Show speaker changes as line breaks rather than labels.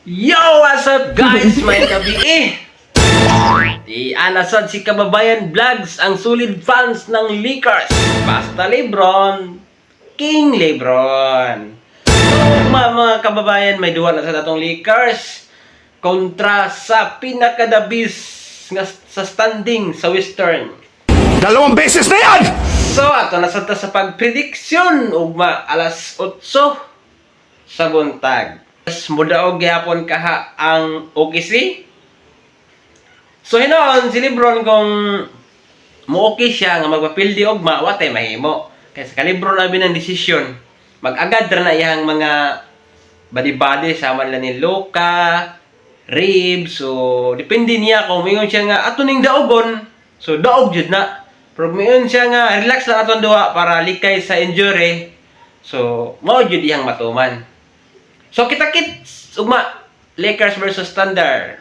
Yo! What's up guys? May gabi Di anasad si Kababayan Vlogs, ang solid fans ng Lakers. Basta Lebron, King Lebron. So mga kababayan, may duwa na sa datong Lakers kontra sa pinakadabis nga sa standing sa Western.
2 beses na yan!
So ato na sa pagprediksyon ugma alas 8 sa buntag. Mudaog gihapon kaha ang OKC. So hinoon si Lebron kung mo okay siya nga magpapildi og watay mahimo. Kaya sa kalibron na binang desisyon, mag-agad ra na iyang mga body-body sama nila ni Luka, ribs, so depende niya kung mayon siya nga ato ning daogon. So daog jud na. Pero mayon siya nga relax lang aton duha para likay sa injury. So mao jud iyang matuman. So kita-kits ugma Lakers versus Thunder.